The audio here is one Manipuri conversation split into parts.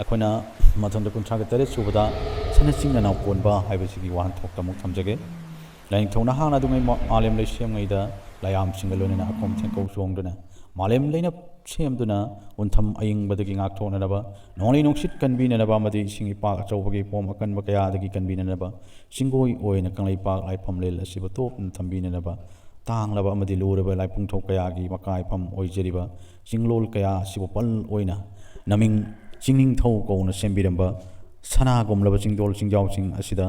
ꯑꯩꯈꯣꯏꯅ ꯃꯊꯪꯗ 38 ꯁꯨꯕꯗ ꯁꯅꯆꯤꯡꯅ ꯅꯥꯎꯄꯣꯟꯕ ꯍꯥꯏꯕꯁꯤꯒꯤ ꯋꯥꯍꯟꯊꯣꯛꯇ ꯑꯃꯨꯛ ꯊꯝꯖꯒꯦ ꯂꯥꯏꯅꯤꯡꯊꯧꯅ ꯍꯥꯟꯅ ꯑꯗꯨꯉꯩ ꯃꯥꯂꯦꯝ ꯂꯩꯁꯦꯝꯉꯩꯗ ꯂꯥꯌꯥꯝꯁꯤꯡꯒ ꯂꯣꯏꯅꯅ ꯑꯈꯣꯝ ꯊꯦꯡꯀꯧ ꯆꯣꯡꯗꯨꯅ ꯃꯥꯂꯦꯝ ꯂꯩꯅ ꯁꯦꯝꯗꯨꯅ ꯎꯟꯊꯝ ꯑꯌꯤꯡꯕꯗꯒꯤ ꯉꯥꯛꯊꯣꯛꯅꯅꯕ ꯅꯣꯡꯂꯩ ꯅꯨꯡꯁꯤꯠ ꯀꯟꯕꯤꯅꯅꯕ ꯑꯃꯗꯤ ꯏꯁꯤꯡ ꯏꯄꯥꯛ ꯑꯆꯧꯕꯒꯤ ꯄꯣꯝ ꯑꯀꯟꯕ ꯀꯌꯥꯗꯒꯤ ꯀꯟꯕꯤꯅꯅꯕ ꯆꯤꯡꯒꯣꯏ ꯑꯣꯏꯅ ꯀꯪꯂꯩꯄꯥꯛ ꯂꯥꯏꯐꯝꯂꯦꯜ ꯑꯁꯤꯕꯨ ꯇꯣꯞꯅ ꯊꯝꯕꯤꯅꯅꯕ ꯇꯥꯡꯂꯕ ꯑꯃꯗꯤ ꯂꯨꯔꯕ ꯂꯥꯏꯄꯨꯡꯊꯧ ꯀꯌꯥꯒꯤ ꯃꯀꯥꯏꯐꯝ ꯑꯣꯏꯖꯔꯤꯕ ꯆꯤꯡꯂꯣꯜ ꯀꯌꯥ ꯑꯁꯤꯕꯨ ꯄꯜ ꯑꯣꯏꯅ ꯅꯃꯤꯡ ꯆꯤꯡꯅꯤꯡꯊꯧ ꯀꯧꯅ ꯁꯦꯝꯕꯤꯔꯝꯕ ꯁꯅꯥꯒꯨꯝꯂꯕ ꯆꯤꯡꯗꯣꯜ ꯆꯤꯡꯖꯥꯎꯁꯤꯡ ꯑꯁꯤꯗ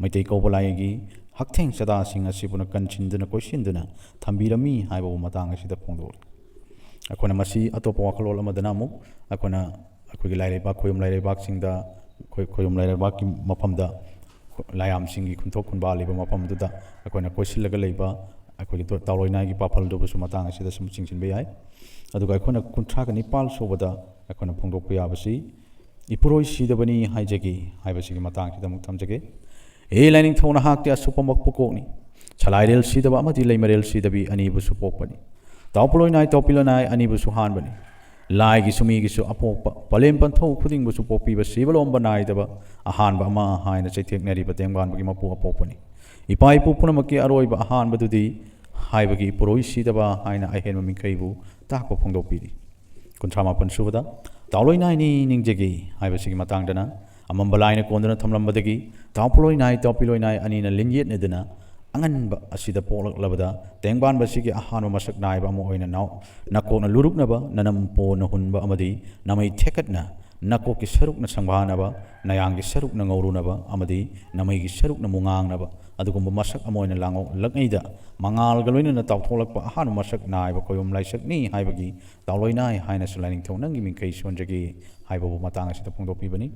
ꯃꯩꯇꯩ ꯀꯧꯕ ꯂꯥꯏꯒꯤ ꯍꯛꯊꯦꯡ ꯆꯗꯥꯁꯤꯡ ꯑꯁꯤꯕꯨꯅ ꯀꯟꯁꯤꯟꯗꯨꯅ ꯀꯣꯏꯁꯤꯟꯗꯨꯅ ꯊꯝꯕꯤꯔꯝꯃꯤ ꯍꯥꯏꯕꯕꯨ ꯃꯇꯥꯡ ꯑꯁꯤꯗ ꯐꯣꯡꯗꯣꯛꯂꯤ ꯑꯩꯈꯣꯏꯅ ꯃꯁꯤ ꯑꯇꯣꯞꯄ ꯋꯥꯈꯜꯂꯣꯟ ꯑꯃꯗꯅ ꯑꯃꯨꯛ ꯑꯩꯈꯣꯏꯅ ꯑꯩꯈꯣꯏꯒꯤ ꯂꯥꯏꯔꯩꯕꯥꯛ ꯈꯣꯏꯌꯨꯝ ꯂꯥꯏꯔꯩꯕꯥꯛꯁꯤꯡꯗ ꯈꯣꯏꯌꯨꯝ ꯂꯥꯏꯔꯩꯕꯥꯛꯀꯤ ꯃꯐꯝꯗ ꯂꯥꯏꯌꯥꯝꯁꯤꯡꯒꯤ ꯈꯨꯟꯊꯣꯛ ꯈꯨꯟꯕꯥꯜꯂꯤꯕ ꯃꯐꯝꯗꯨꯗ ꯑꯩꯈꯣꯏꯅ ꯀꯣꯏꯁꯤꯜꯂꯒ ꯂꯩꯕ ꯑꯩꯈꯣꯏꯒꯤ ꯇꯥꯎꯔꯣꯏꯅꯥꯏꯒꯤ ꯄꯥꯐꯜꯗꯨꯕꯨꯁꯨ ꯃꯇꯥꯡ ꯑꯁꯤꯗ ꯁꯨꯝ ꯆꯤꯡꯁꯤꯟꯕ ꯌꯥꯏ ꯑꯗꯨꯒ ꯑꯩꯈꯣꯏꯅ 39 ꯁꯨꯕꯗ ꯑꯩꯈꯣꯏꯅ ꯐꯣꯡꯗꯣꯛꯄ ꯌꯥꯕꯁꯤ ꯏꯄꯨꯔꯣꯏ ꯁꯤꯗꯕꯅꯤ ꯍꯥꯏꯖꯒꯤ ꯍꯥꯏꯕꯁꯤꯒꯤ ꯃꯇꯥꯡꯁꯤꯗ ꯑꯃꯨꯛ ꯊꯝꯖꯒꯦ ꯂꯥꯏꯅꯤꯡꯊꯧ ꯅꯍꯥꯛꯇꯤ ꯑꯁꯨꯞꯄꯃꯛꯄꯨ ꯀꯣꯛꯅꯤ ꯁꯂꯥꯏꯔꯦꯜ ꯁꯤꯗꯕ ꯑꯃꯗꯤ ꯂꯩꯃꯔꯦꯜ ꯁꯤꯗꯕꯤ ꯑꯅꯤꯕꯨꯁꯨ ꯄꯣꯛꯄꯅꯤ ꯇꯥꯎꯄꯂꯣꯏꯅꯥꯏ ꯇꯧꯄꯤꯂꯣꯏꯅꯥꯏ ꯑꯅꯤꯕꯨꯁꯨ ꯍꯥꯟꯕꯅꯤ ꯂꯥꯏꯒꯤꯁꯨ ꯃꯤꯒꯤꯁꯨ ꯑꯄꯣꯛꯄ ꯄꯂꯦꯝ ꯄꯟꯊꯧ ꯈꯨꯗꯤꯡꯕꯨꯁꯨ ꯄꯣꯛꯄꯤꯕ ꯁꯤꯕꯂꯣꯝꯕ ꯅꯥꯏꯗꯕ ꯑꯍꯥꯟꯕ ꯑꯃ ꯍꯥꯏꯅ ꯆꯩꯊꯦꯛꯅꯔꯤꯕ ꯇꯦꯡꯕꯥꯟꯕꯒꯤ ꯃꯄꯨ ꯑꯄꯣꯛꯄꯅꯤ ꯏꯄꯥ ꯏꯄꯨ ꯄꯨꯝꯅꯃꯛꯀꯤ ꯑꯔꯣꯏꯕ ꯑꯍꯥꯟꯕꯗꯨꯗꯤ ꯍꯥꯏꯕꯒꯤ ꯏꯄꯨꯔꯣꯏ ꯁꯤꯗꯕ ꯍꯥꯏꯅ ꯑꯍꯦꯟꯕ ꯃꯤꯡꯈꯩꯕꯨ ꯇꯥꯛꯄ ꯐꯣꯡꯗꯣꯛꯄꯤꯔꯤ 38 ꯁꯨꯕꯗ ꯇꯥꯎꯂꯣꯏꯅꯥꯏꯅꯤ ꯅꯤꯡꯖꯒꯤ ꯍꯥꯏꯕꯁꯤꯒꯤ ꯃꯇꯥꯡꯗꯅ ꯑꯃꯝꯕ ꯂꯥꯏꯅ ꯀꯣꯟꯗꯨꯅ ꯊꯝꯂꯝꯕꯗꯒꯤ ꯇꯥꯎꯄꯂꯣꯏꯅꯥꯏ ꯇꯥꯎꯄꯤꯂꯣꯏꯅꯥꯏ ꯑꯅꯤꯅ ꯂꯤꯟꯌꯦꯠꯅꯗꯨꯅ ꯑꯉꯟꯕ ꯑꯁꯤꯗ ꯄꯣꯛꯂꯛꯂꯕꯗ ꯇꯦꯡꯕꯥꯟꯕꯁꯤꯒꯤ ꯑꯍꯥꯟꯕ ꯃꯁꯛ ꯅꯥꯏꯕ ꯑꯃ ꯑꯣꯏꯅ ꯅꯀꯣꯛꯅ ꯂꯨꯔꯨꯛꯅꯕ ꯅꯅꯝ ꯄꯣꯅ ꯍꯨꯟꯕ ꯑꯃꯗꯤ ꯅꯃꯩ ꯊꯦꯛꯀꯠꯅ ꯅꯀꯣꯛꯀꯤ ꯁꯔꯨꯛꯅ ꯁꯪꯕꯥꯅꯕ ꯅꯌꯥꯡꯒꯤ ꯁꯔꯨꯛꯅ ꯉꯧꯔꯨꯅꯕ ꯑꯃꯗꯤ ꯅꯃꯩꯒꯤ ꯁꯔꯨꯛꯅ ꯃꯨꯉꯥꯡꯅꯕ ꯑꯗꯨꯒꯨꯝꯕ ꯃꯁꯛ ꯑꯃ ꯑꯣꯏꯅ ꯂꯛꯉꯩꯗ ꯃꯉꯥꯜꯒ ꯂꯣꯏꯅꯅ ꯇꯥꯎꯊꯣꯛꯂꯛꯄ ꯑꯍꯥꯟꯕ ꯃꯁꯛ ꯅꯥꯏꯕ ꯈꯣꯏꯌꯨꯝ ꯂꯥꯏꯁꯛꯅꯤ ꯍꯥꯏꯕꯒꯤ ꯇꯥꯎꯂꯣꯏꯅꯥꯏ ꯍꯥꯏꯅꯁꯨ ꯂꯥꯏꯅꯤꯡꯊꯧ ꯅꯪꯒꯤ ꯃꯤꯡꯈꯩ ꯁꯣꯟꯖꯒꯤ ꯍꯥꯏꯕꯕꯨ ꯃꯇꯥꯡ ꯑꯁꯤꯗ ꯐꯣꯡꯗꯣꯛꯄꯤꯕꯅꯤ